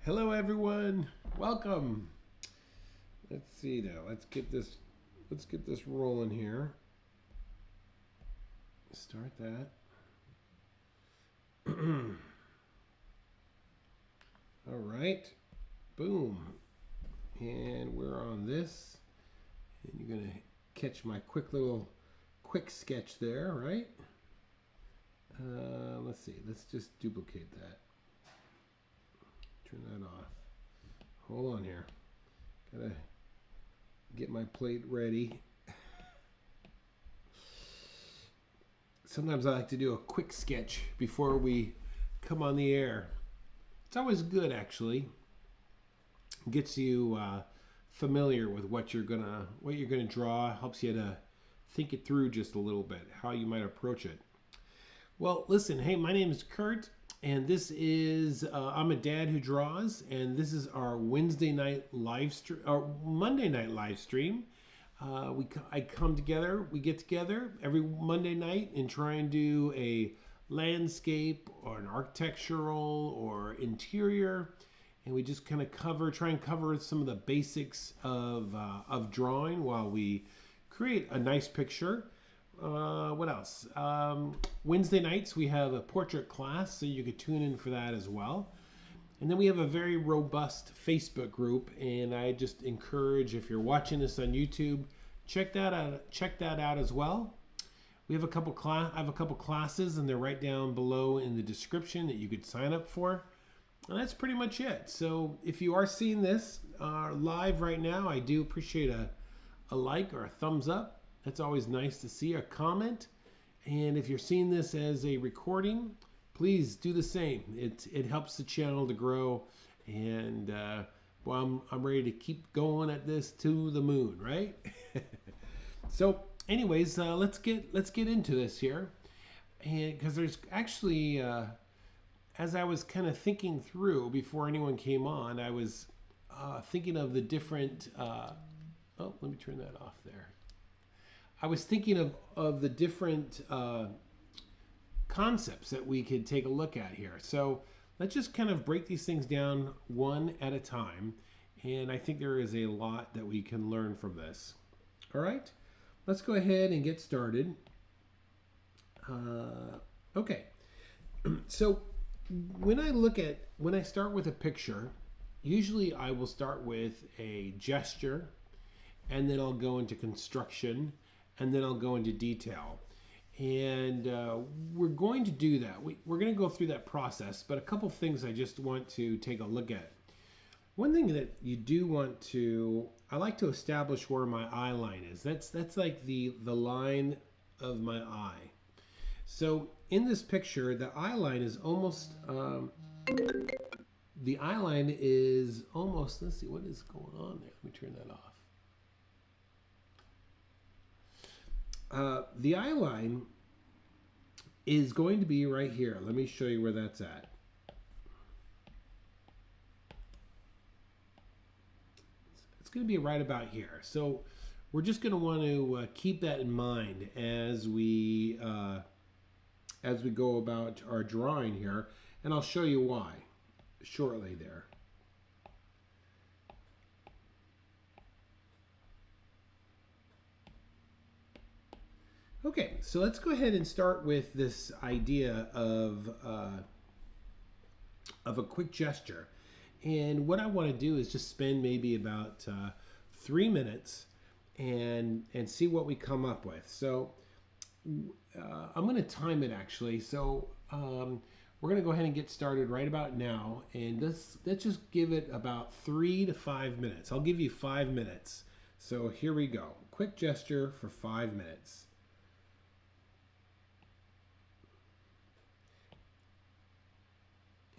Hello everyone. Welcome. Let's see now. Let's get this rolling here. Start that. All right. Boom. And we're on this. And you're going to catch my quick sketch there, right? Let's see. Let's just duplicate that. Turn that off. Hold on here. Gotta get my plate ready. Sometimes I like to do a quick sketch before we come on the air. It's always good, actually. Gets you familiar with what you're gonna draw. Helps you to think it through just a little bit, how you might approach it. Well, listen. Hey, my name is Kurt. And this is, I'm a dad who draws, and this is our Wednesday night live stream, or Monday night live stream. We get together every Monday night and try and do a landscape or an architectural or interior. And we just kind of try and cover some of the basics of drawing while we create a nice picture. What else? Wednesday nights we have a portrait class, so you could tune in for that as well. And then we have a very robust Facebook group, and I just encourage, if you're watching this on YouTube, check that out as well. We have I have a couple classes, and they're right down below in the description that you could sign up for. And that's pretty much it. So if you are seeing this live right now, I do appreciate a like or a thumbs up. That's always nice to see, a comment. And if you're seeing this as a recording, please do the same. It helps the channel to grow. And well, I'm ready to keep going at this to the moon, right? So anyways, let's get into this here. And because there's actually, as I was kind of thinking through before anyone came on, I was thinking of the different, oh, let me turn that off there. I was thinking of the different concepts that we could take a look at here. So let's just kind of break these things down one at a time. And I think there is a lot that we can learn from this. All right, let's go ahead and get started. Okay, so when I start with a picture, usually I will start with a gesture, and then I'll go into construction, and then I'll go into detail. And we're going to do that. We're going to go through that process, but a couple things I just want to take a look at. One thing that you do want to, I like to establish where my eye line is. That's like the line of my eye. So in this picture, the eye line is almost, let's see, what is going on there? Let me turn that off. The eye line is going to be right here. Let me show you where that's at. It's going to be right about here. So we're just going to want to keep that in mind as we go about our drawing here, and I'll show you why shortly there. Okay, so let's go ahead and start with this idea of a quick gesture. And what I want to do is just spend maybe about 3 minutes and see what we come up with. So I'm going to time it actually. So we're going to go ahead and get started right about now. And let's just give it about 3 to 5 minutes. I'll give you 5 minutes. So here we go. Quick gesture for 5 minutes.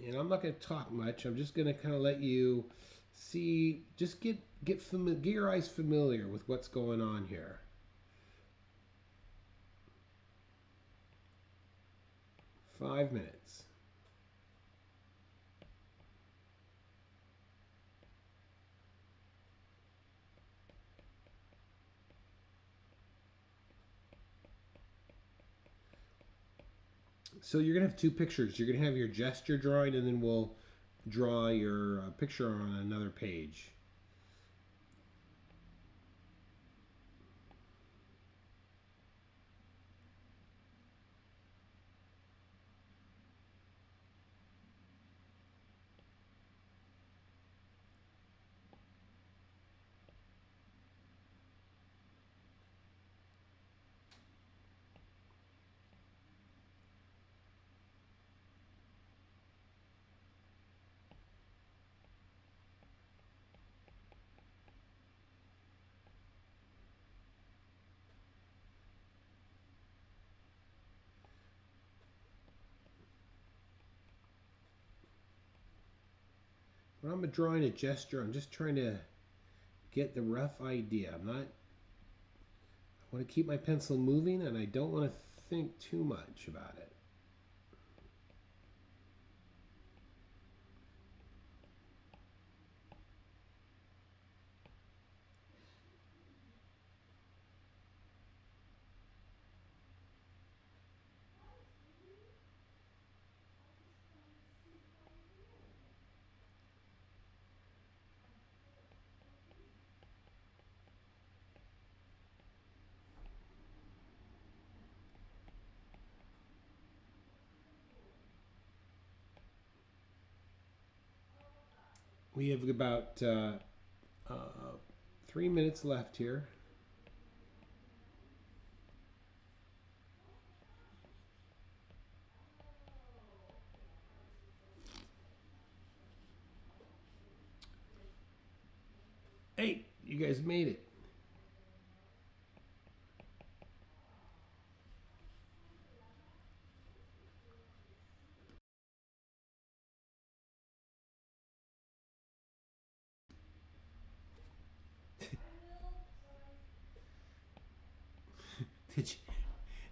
And I'm not going to talk much. I'm just going to kind of let you see, just get your eyes familiar with what's going on here. 5 minutes. So you're going to have two pictures. You're going to have your gesture drawing, and then we'll draw your picture on another page. When I'm drawing a gesture, I'm just trying to get the rough idea. I want to keep my pencil moving, and I don't want to think too much about it. We have about 3 minutes left here. Hey, you guys made it.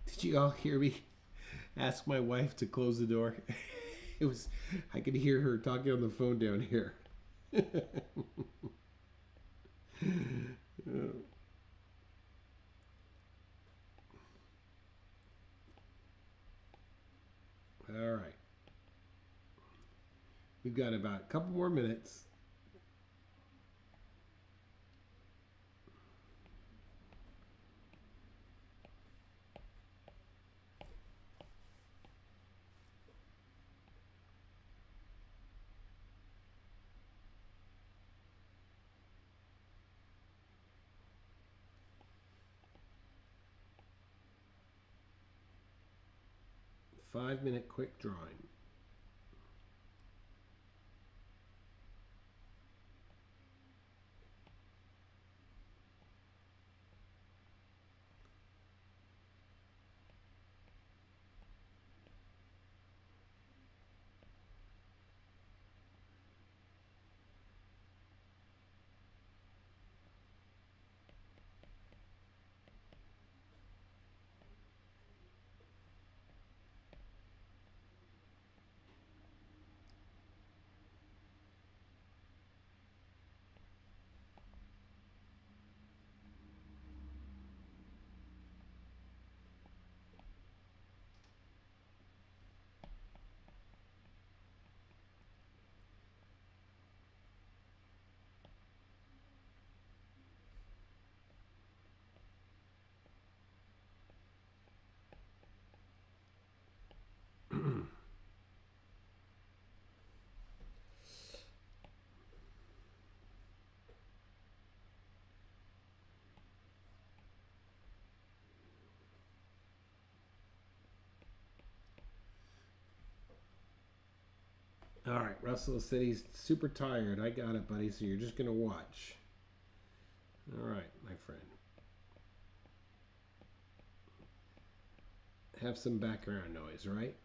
Did you all hear me ask my wife to close the door? I could hear her talking on the phone down here. All right. We've got about a couple more minutes. Five-minute quick drawing. All right, Russell said he's super tired. I got it, buddy. So you're just going to watch. All right, my friend. Have some background noise, right?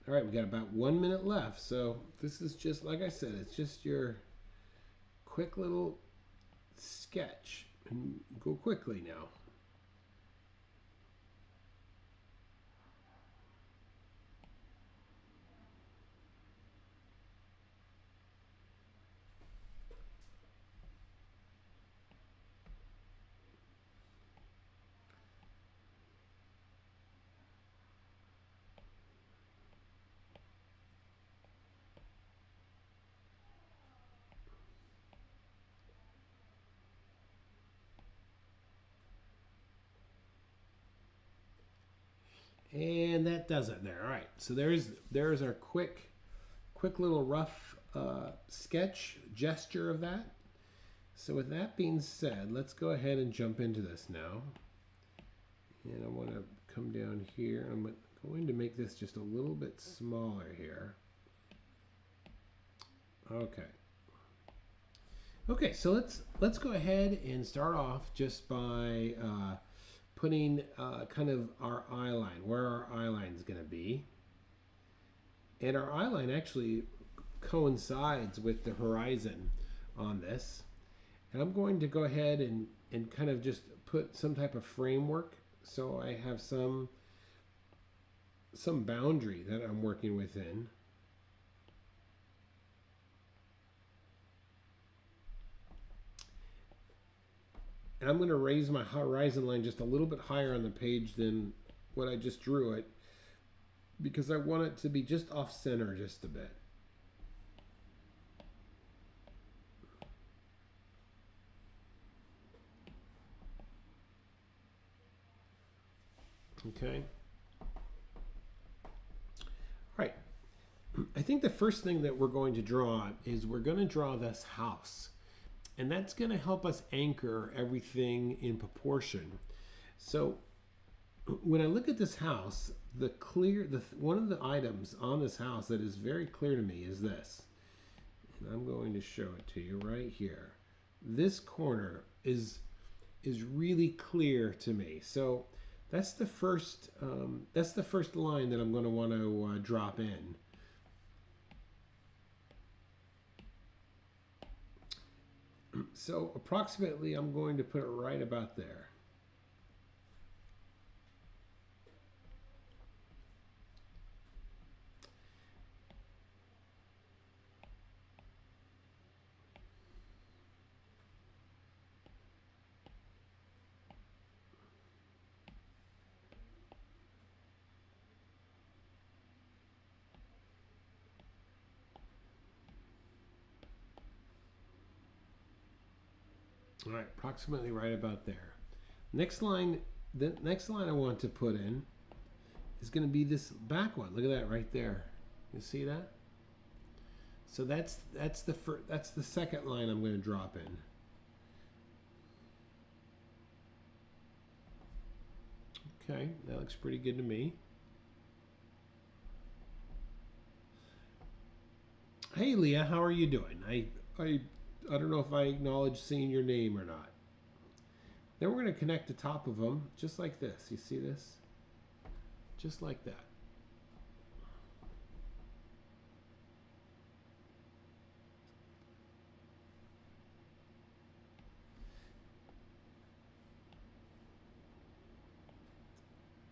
All right, we got about 1 minute left. So this is just, like I said, it's just your quick little sketch. And go quickly now. And that does it there. All right, so there's our quick little rough sketch gesture of that. So with that being said, let's go ahead and jump into this now. And I want to come down here. I'm going to make this just a little bit smaller here. Okay. Okay, so let's go ahead and start off just by putting kind of our eye line, where our eye line is going to be. And our eye line actually coincides with the horizon on this. And I'm going to go ahead and kind of just put some type of framework so I have some boundary that I'm working within. And I'm going to raise my horizon line just a little bit higher on the page than what I just drew it, because I want it to be just off center just a bit. Okay. All right. I think the first thing that we're going to draw is we're going to draw this house. And that's going to help us anchor everything in proportion. So when I look at this house, one of the items on this house that is very clear to me is this. And I'm going to show it to you right here. This corner is really clear to me. So that's the first line that I'm going to want to drop in. So approximately, I'm going to put it right about there. All right, approximately right about there. Next line, the next line I want to put in is going to be this back one. Look at that right there. You see that? So that's the second line I'm going to drop in. Okay, that looks pretty good to me. Hey Leah, how are you doing? I don't know if I acknowledge seeing your name or not. Then we're going to connect the top of them just like this. You see this? Just like that.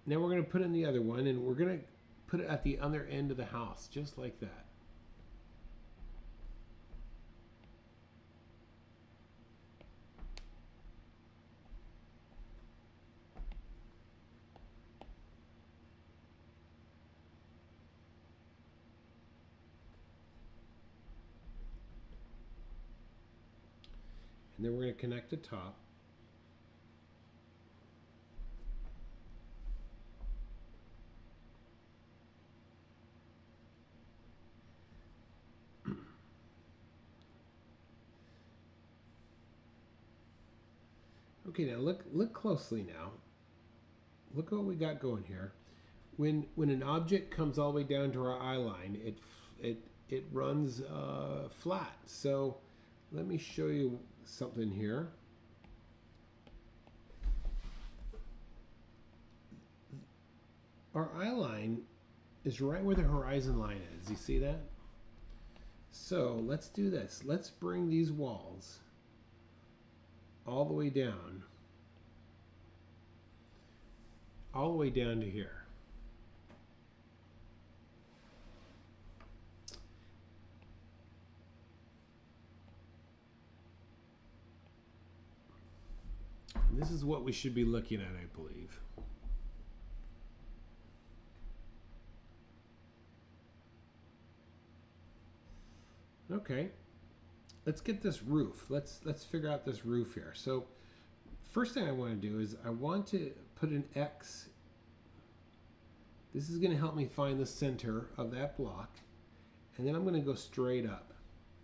Now we're going to put in the other one, and we're going to put it at the other end of the house, just like that. And then we're going to connect the top. Okay, now look closely now. Look what we got going here. When an object comes all the way down to our eye line, it runs flat. So let me show you something here. Our eye line is right where the horizon line is. You see that? So let's do this. Let's bring these walls all the way down to here. And this is what we should be looking at, I believe. Okay, let's get this roof. Let's figure out this roof here. So first thing I want to do is I want to put an X This is going to help me find the center of that block. And then I'm going to go straight up,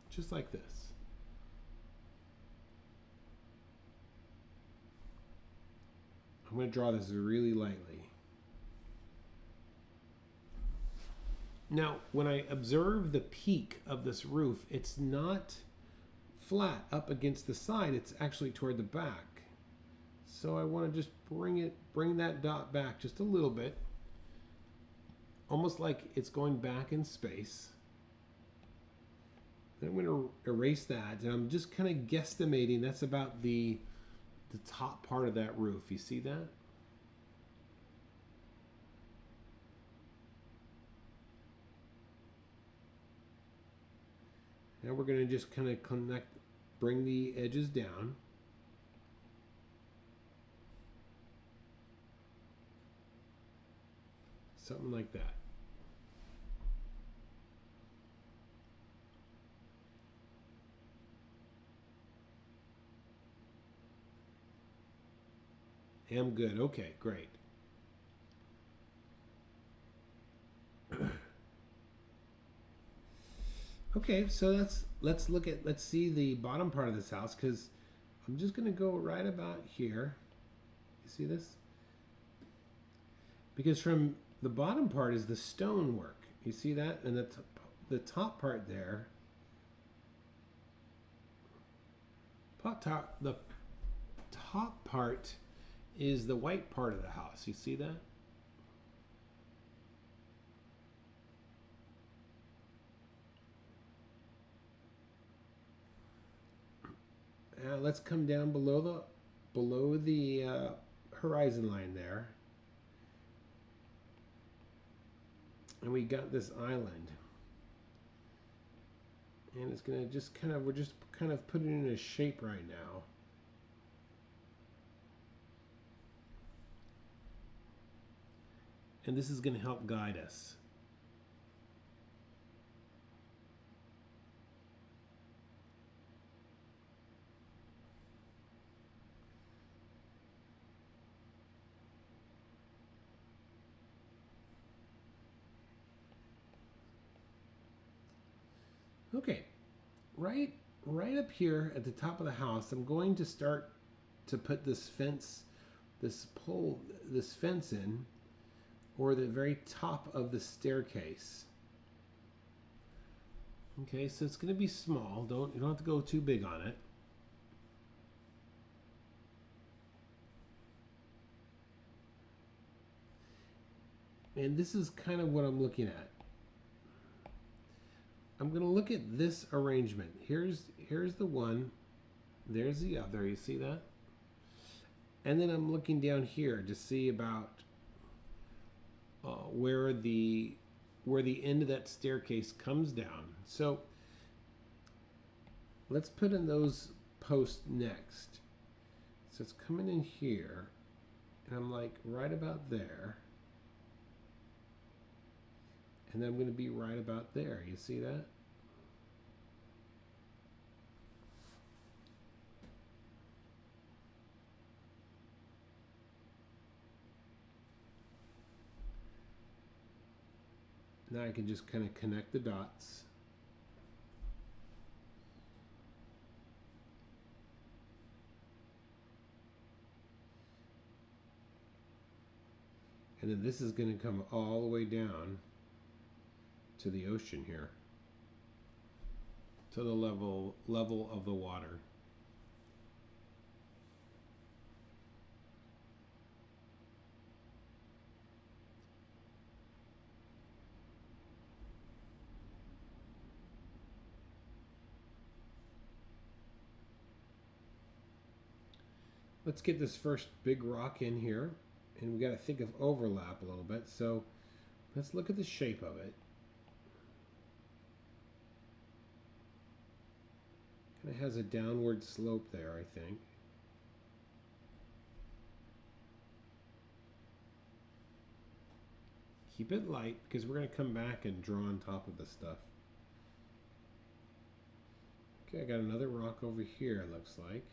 just like this. I'm going to draw this really lightly. Now, when I observe the peak of this roof, it's not flat up against the side, it's actually toward the back. So I want to just bring that dot back just a little bit, almost like it's going back in space. Then I'm going to erase that, and I'm just kind of guesstimating that's about the top part of that roof. You see that? Now we're going to just kind of bring the edges down. Something like that. I'm good. Okay, great. Okay, so let's see the bottom part of this house, because I'm just going to go right about here. You see this? Because from the bottom part is the stone work. You see that? And the top part there, the top part is the white part of the house. You see that? Now let's come down below the horizon line there. And we got this island. And it's gonna just we're just kind of putting it in a shape right now. And this is gonna help guide us. Okay, right up here at the top of the house, I'm going to start to put this fence in, or the very top of the staircase. Okay, so it's going to be small. You don't have to go too big on it. And this is kind of what I'm looking at. I'm going to look at this arrangement. Here's the one. There's the other. You see that? And then I'm looking down here to see about where the end of that staircase comes down. So let's put in those posts next. So it's coming in here, and I'm like right about there. And then I'm going to be right about there. You see that? Now I can just kind of connect the dots. And then this is going to come all the way down to the ocean here, to the level of the water. Let's get this first big rock in here, and we got to think of overlap a little bit. So let's look at the shape of it. Kind of has a downward slope there, I think. Keep it light, because we're going to come back and draw on top of the stuff. Okay, I got another rock over here, it looks like.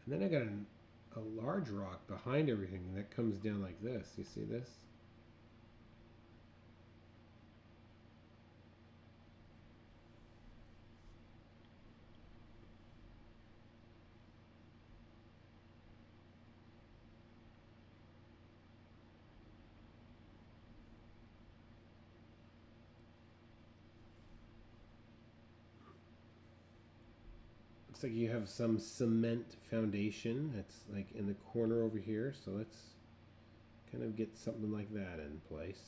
And then I got a large rock behind everything that comes down like this. You see this? Looks like you have some cement foundation that's like in the corner over here. So let's kind of get something like that in place.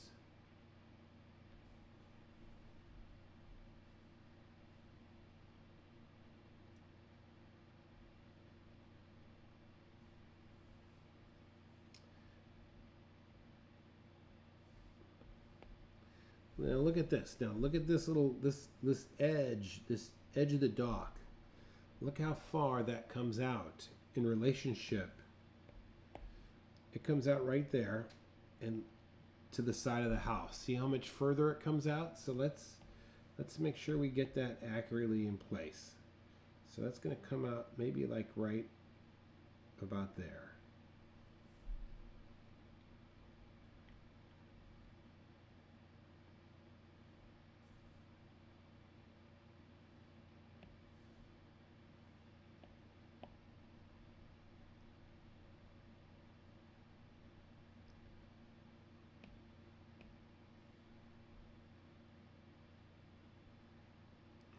Now look at this. Now look at this little this edge of the dock. Look how far that comes out in relationship. It comes out right there and to the side of the house. See how much further it comes out? So let's make sure we get that accurately in place. So that's going to come out maybe like right about there.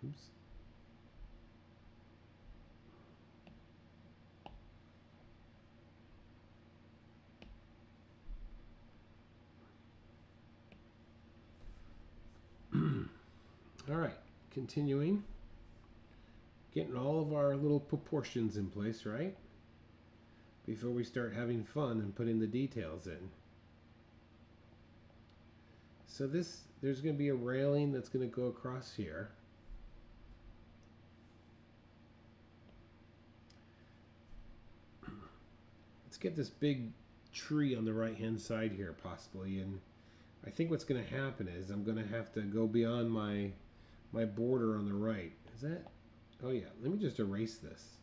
Oops. All right, continuing. Getting all of our little proportions in place, right? Before we start having fun and putting the details in. So there's going to be a railing that's going to go across here. Let's get this big tree on the right hand side here possibly, and I think what's going to happen is I'm going to have to go beyond my border on the right. Is that? Oh yeah, let me just erase this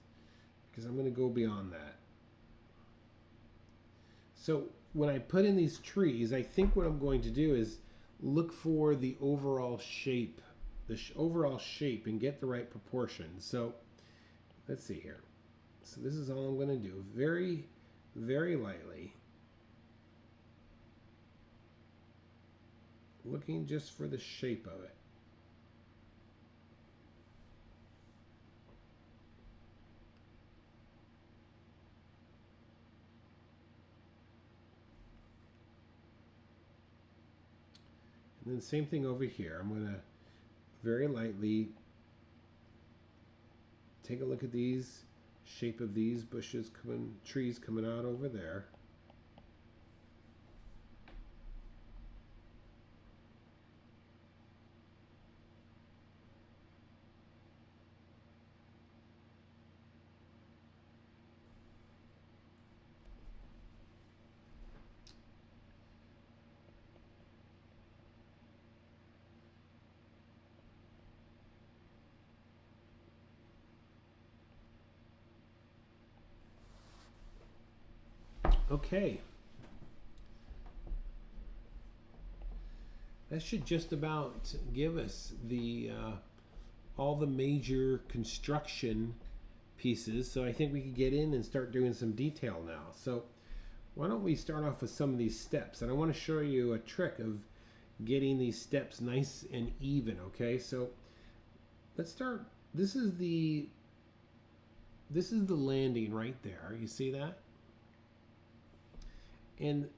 because I'm going to go beyond that. So when I put in these trees, I think what I'm going to do is look for the overall shape, overall shape, and get the right proportions. So let's see here. So this is all I'm going to do. Very, very lightly. Looking just for the shape of it. And then same thing over here. I'm going to very lightly take a look at these shape of these bushes trees coming out over there. Okay. That should just about give us the all the major construction pieces. So I think we could get in and start doing some detail now. So why don't we start off with some of these steps? And I want to show you a trick of getting these steps nice and even, okay? So let's start. This is the landing right there. You see that? And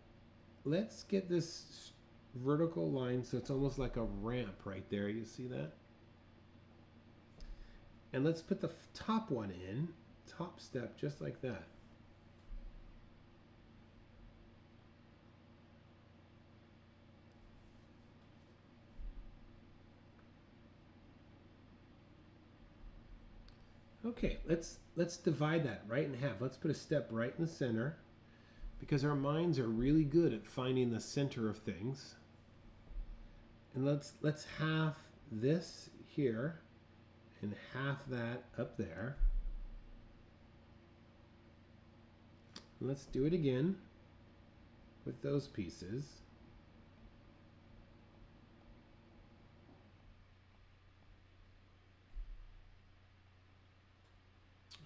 let's get this vertical line so it's almost like a ramp right there. You see that? And let's put the top one in, top step, just like that. Okay, let's divide that right in half. Let's put a step right in the center, because our minds are really good at finding the center of things. And let's half this here and half that up there. And let's do it again with those pieces.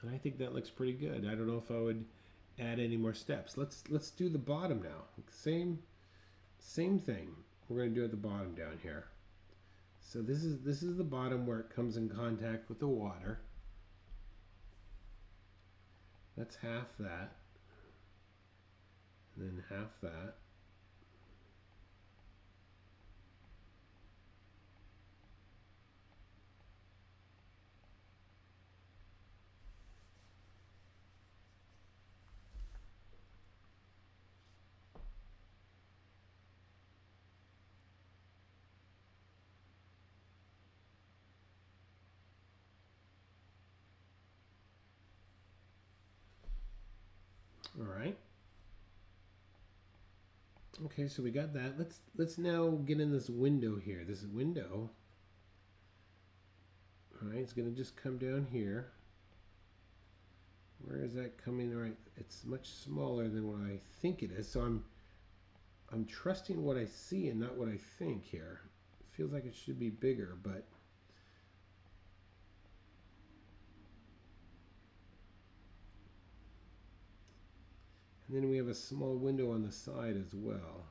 And I think that looks pretty good. I don't know if I would add any more steps. Let's do the bottom now. Same thing. We're going to do at the bottom down here. So this is the bottom where it comes in contact with the water. That's half that. And then half that. All right. Okay, so we got that. Let's now get in this window here. This window. All right, it's going to just come down here. Where is that coming? All right, it's much smaller than what I think it is. So I'm trusting what I see and not what I think here. It feels like it should be bigger, but and then we have a small window on the side as well.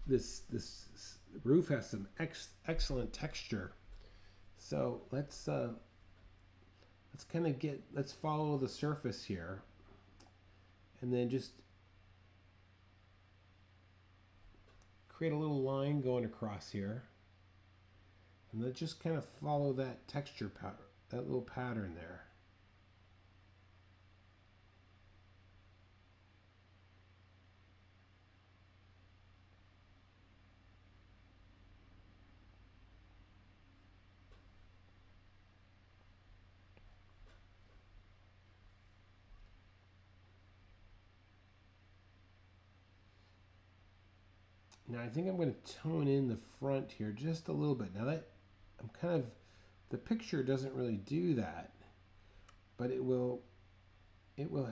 This roof has some excellent texture. So let's follow the surface here, and then just create a little line going across here, and then just kind of follow that texture pattern, that little pattern there. Now I think I'm going to tone in the front here just a little bit. Now that the picture doesn't really do that, but it will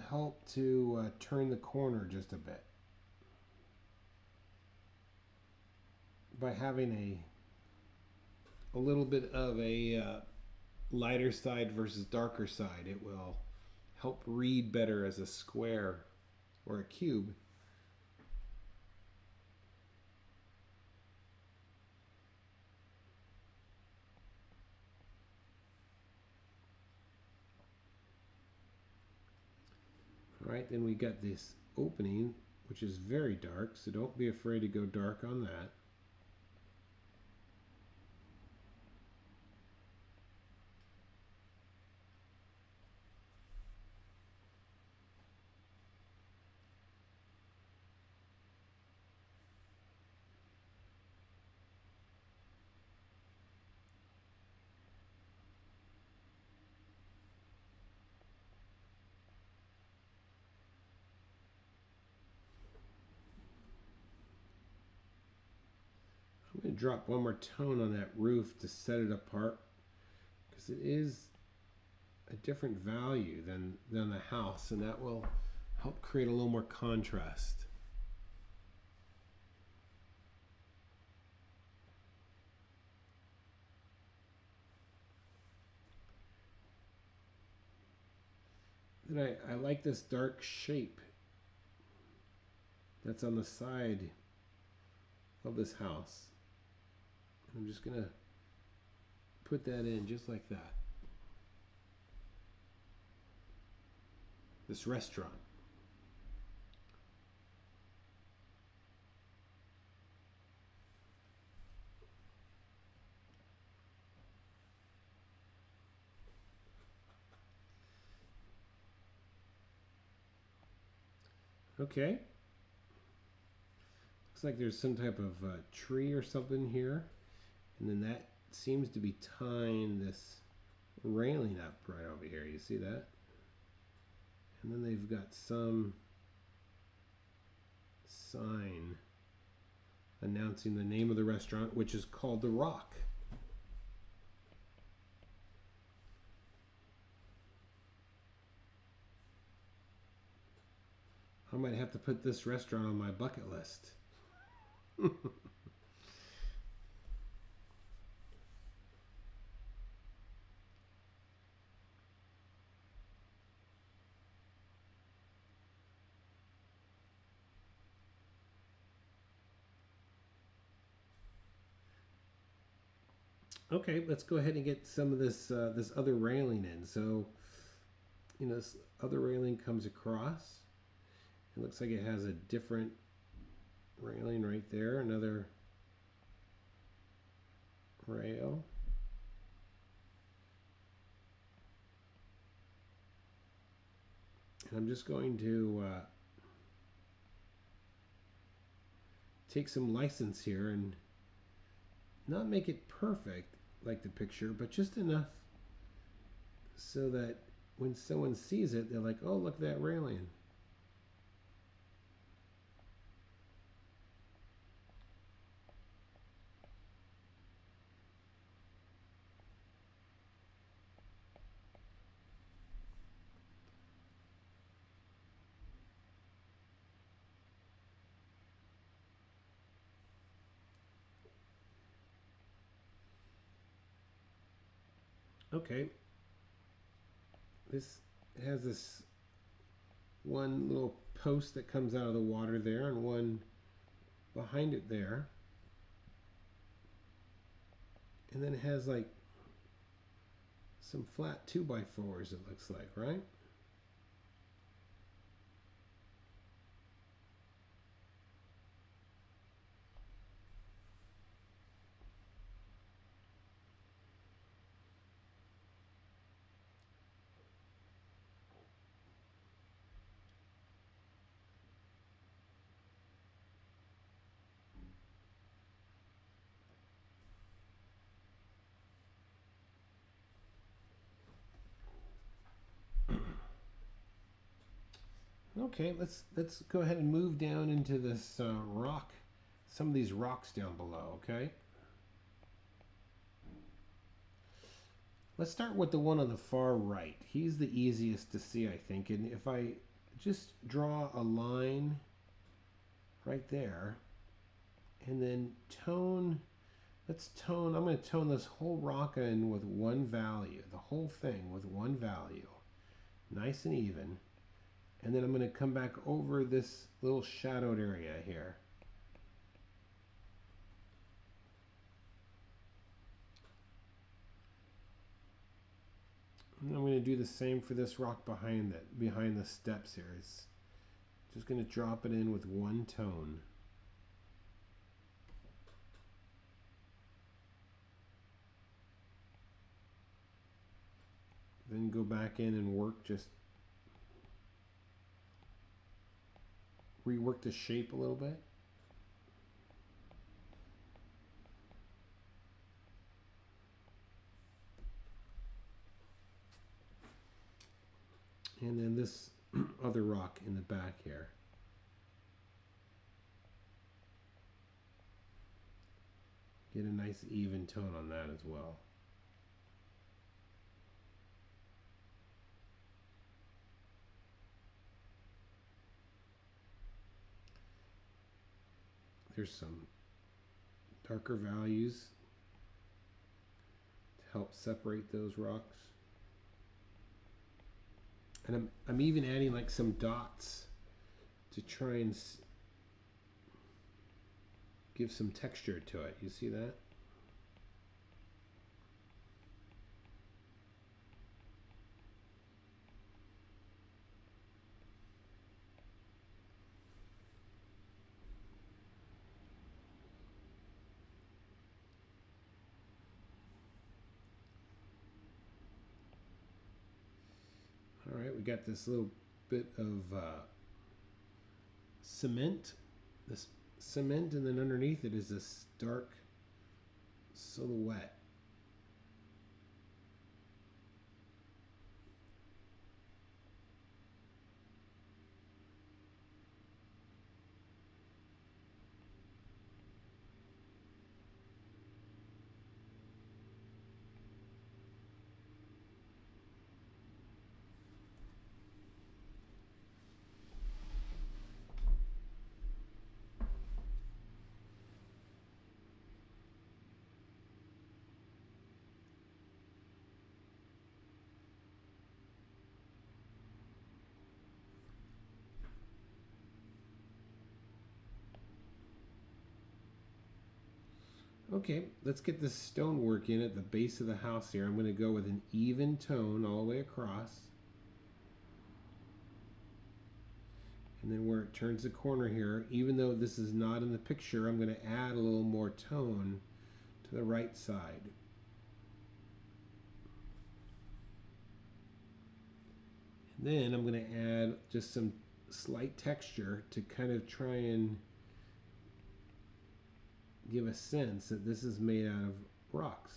help to turn the corner just a bit by having a little bit of a lighter side versus darker side. It will help read better as a square or a cube. All right, then we got this opening, which is very dark, so don't be afraid to go dark on that. I'm going to drop one more tone on that roof to set it apart, because it is a different value than the house, and that will help create a little more contrast. Then I like this dark shape that's on the side of this house. I'm just going to put that in just like that. This restaurant. Okay. Looks like there's some type of tree or something here. And then that seems to be tying this railing up right over here. You see that? And then they've got some sign announcing the name of the restaurant, which is called The Rock. I might have to put this restaurant on my bucket list. Okay, let's go ahead and get some of this this other railing in. So, you know, this other railing comes across. It looks like it has a different railing right there, another rail. And I'm just going to take some license here and not make it perfect like the picture, but just enough so that when someone sees it, they're like, oh, look at that railing. Okay, this has this one little post that comes out of the water there and one behind it there. And then it has like some flat 2x4s, it looks like, right? Okay, let's go ahead and move down into this rock, some of these rocks down below, okay? Let's start with the one on the far right. He's the easiest to see, I think. And if I just draw a line right there and then tone, I'm going to tone this whole rock in with one value, the whole thing with one value, nice and even. And then I'm going to come back over this little shadowed area here. And I'm going to do the same for this rock behind the steps here. It's just going to drop it in with one tone. Then go back in and work, just rework the shape a little bit. And then this other rock in the back here. Get a nice even tone on that as well. There's some darker values to help separate those rocks. And I'm even adding like some dots to try and give some texture to it. You see that? All right, we got this little bit of cement, and then underneath it is this dark silhouette. Okay, let's get this stonework in at the base of the house here. I'm going to go with an even tone all the way across. And then where it turns the corner here, even though this is not in the picture, I'm going to add a little more tone to the right side. And then I'm going to add just some slight texture to kind of try and give a sense that this is made out of rocks.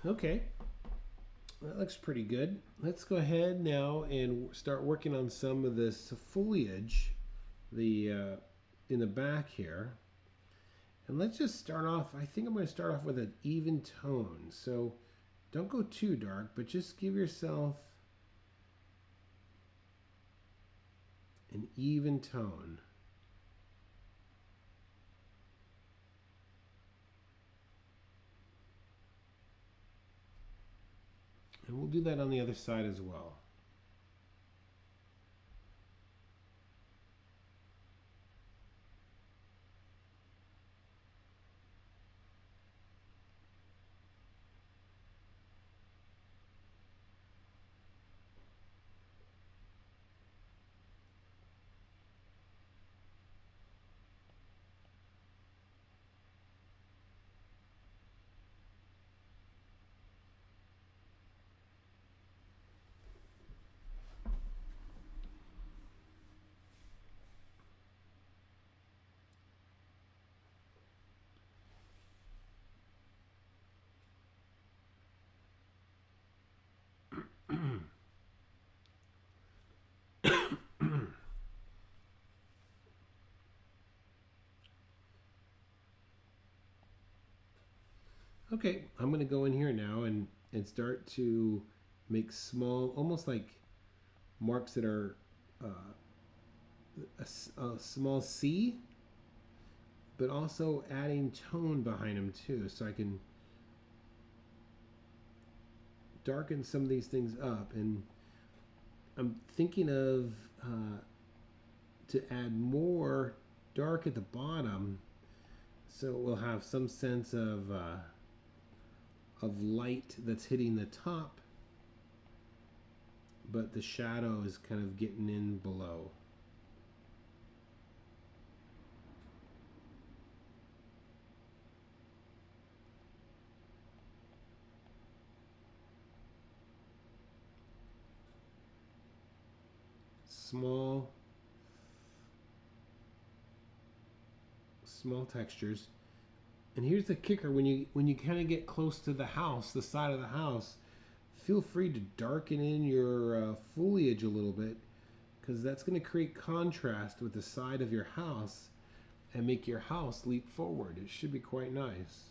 Okay, that looks pretty good. Let's go ahead now and start working on some of this foliage, in the back here. And let's just start off, I think I'm going to start off with an even tone. So don't go too dark, but just give yourself an even tone. And we'll do that on the other side as well. Okay, I'm going to go in here now and start to make small, almost like marks that are a small C, but also adding tone behind them too, so I can darken some of these things up. And I'm thinking of to add more dark at the bottom, so we'll have some sense of light that's hitting the top, but the shadow is kind of getting in below. Small small textures. And here's the kicker: when you kind of get close to the house, the side of the house, feel free to darken in your foliage a little bit, because that's going to create contrast with the side of your house and make your house leap forward. It should be quite nice.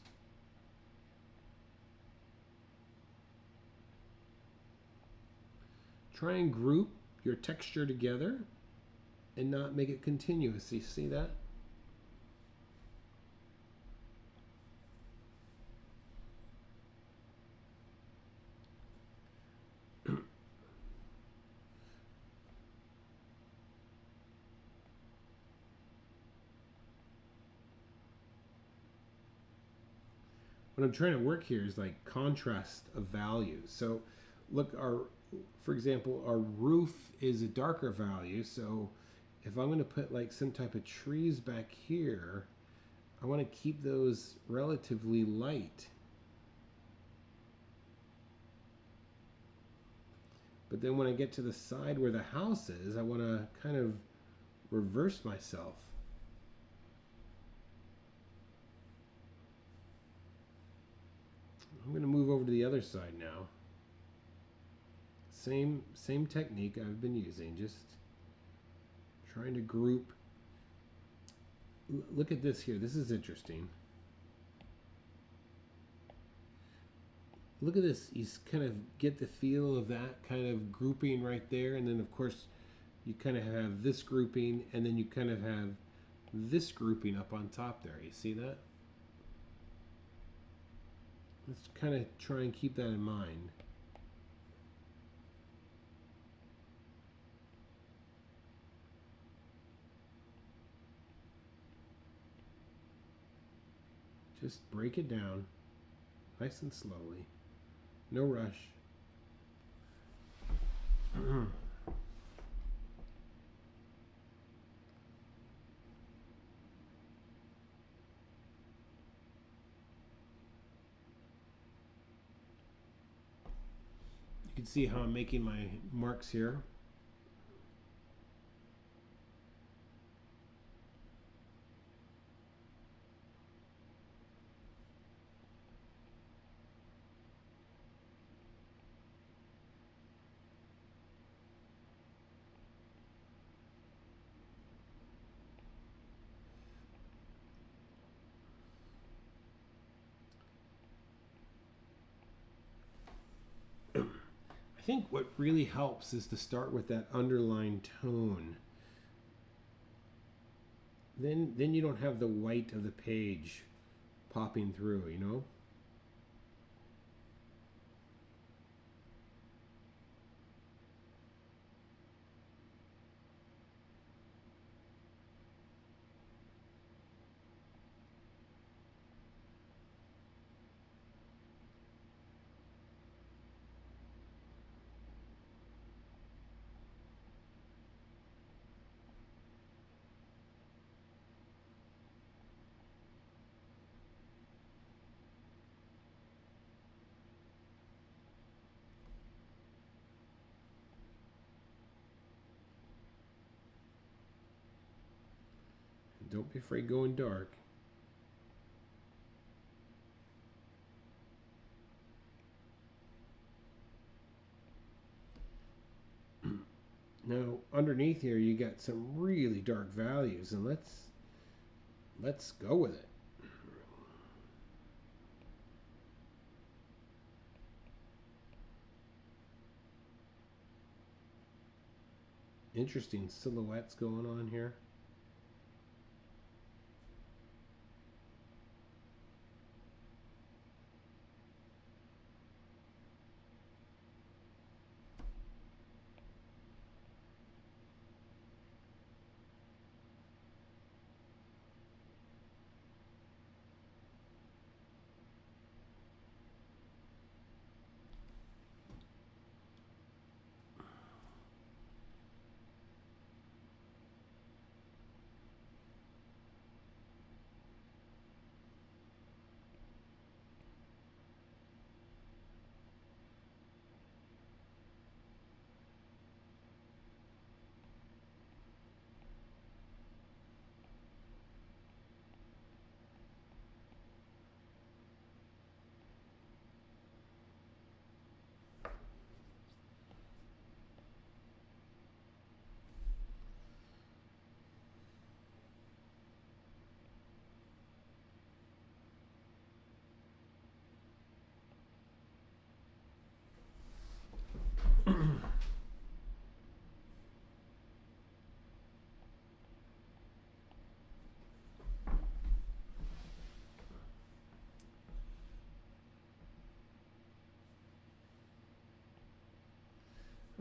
Try and group your texture together and not make it continuous. You see that? What I'm trying to work here is like contrast of values. So look, for example, our roof is a darker value. So if I'm going to put like some type of trees back here, I want to keep those relatively light. But then when I get to the side where the house is, I want to kind of reverse myself. I'm going to move over to the other side now. Same technique I've been using, just trying to group. Look at this here. This is interesting. Look at this. You kind of get the feel of that kind of grouping right there, and then of course you kind of have this grouping, and then you kind of have this grouping up on top there. You see that? Let's kind of try and keep that in mind. Just break it down nice and slowly. No rush. You can see how I'm making my marks here. I think what really helps is to start with that underlying tone. Then you don't have the white of the page popping through, you know? Don't be afraid going dark. Now, underneath here, you got some really dark values, and let's go with it. Interesting silhouettes going on here.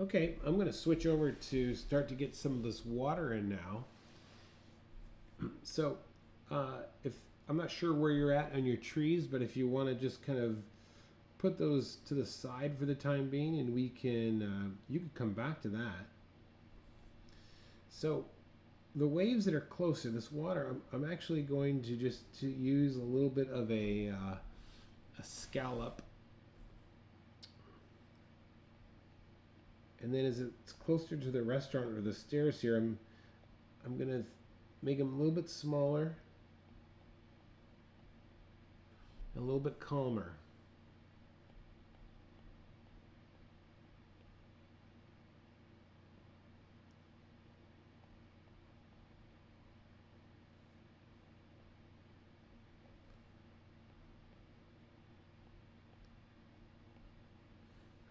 Okay, I'm going to switch over to start to get some of this water in now. So, if I'm not sure where you're at on your trees, but if you want to just kind of put those to the side for the time being, and we can you can come back to that. So, the waves that are closer, this water, I'm actually going to just to use a little bit of a scallop. And then as it's closer to the restaurant or the stairs here, I'm going to make them a little bit smaller, a little bit calmer.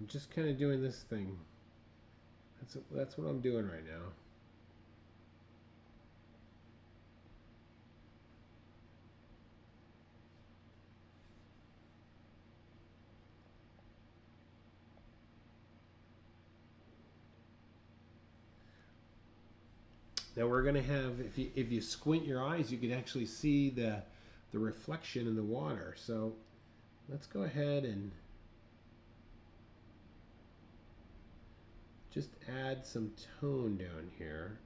I'm just kind of doing this thing. That's what I'm doing right now. Now we're going to have, if you squint your eyes, you can actually see the reflection in the water. So let's go ahead and just add some tone down here.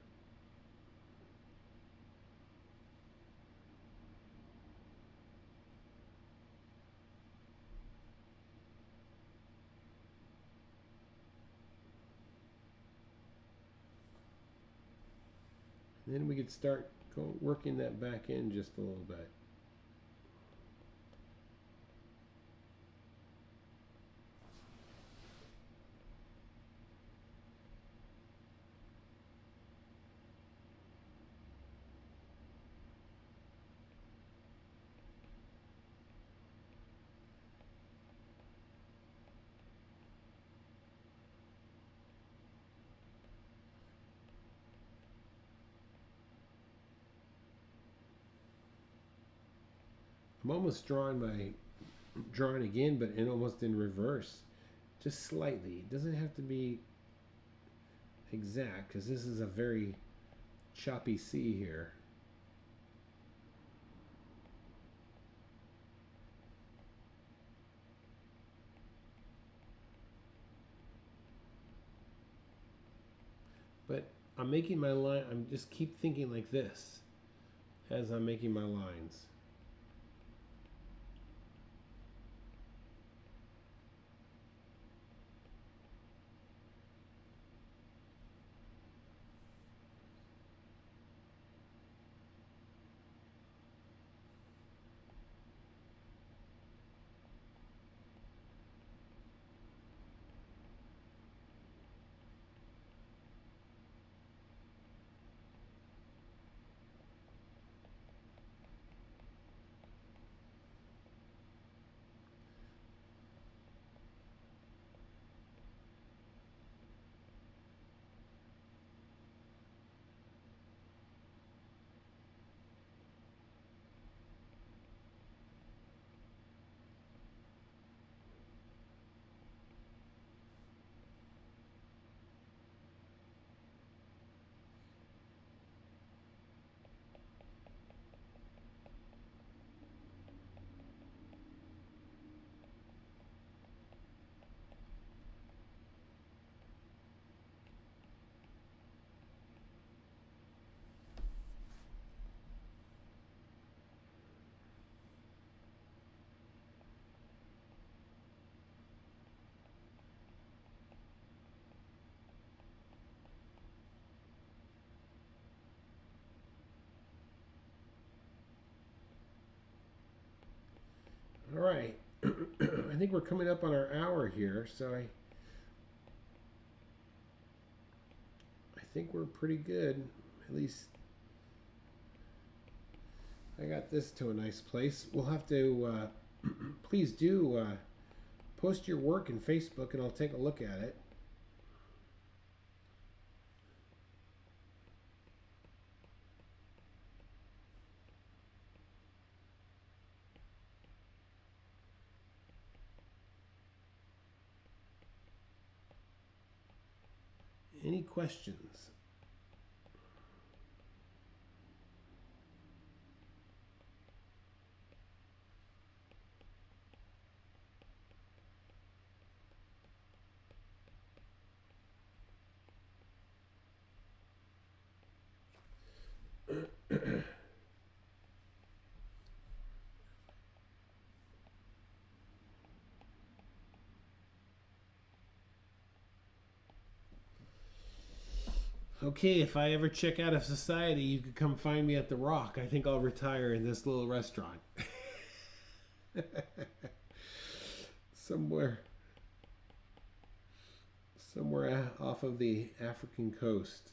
And then we could start working that back in just a little bit. I'm almost drawing again, but almost in reverse, just slightly. It doesn't have to be exact because this is a very choppy sea here. But I'm making my line, I'm just keep thinking like this as I'm making my lines. All right, I think we're coming up on our hour here, so I think we're pretty good. At least I got this to a nice place. We'll have to please do post your work in Facebook, and I'll take a look at it. Any questions? Okay, if I ever check out of society, you could come find me at the Rock. I think I'll retire in this little restaurant. somewhere off of the African coast.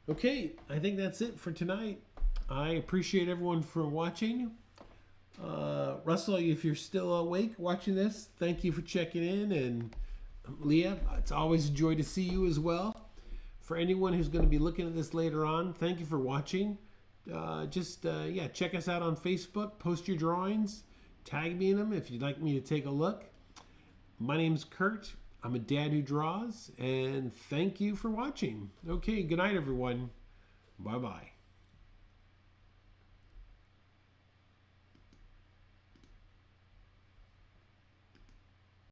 Okay, I think that's it for tonight. I appreciate everyone for watching. Russell, if you're still awake watching this, thank you for checking in. And Leah, it's always a joy to see you as well. For anyone who's going to be looking at this later on, thank you for watching. Check us out on Facebook. Post your drawings. Tag me in them if you'd like me to take a look. My name's Kurt. I'm a dad who draws, and thank you for watching. Okay, good night, everyone. Bye-bye.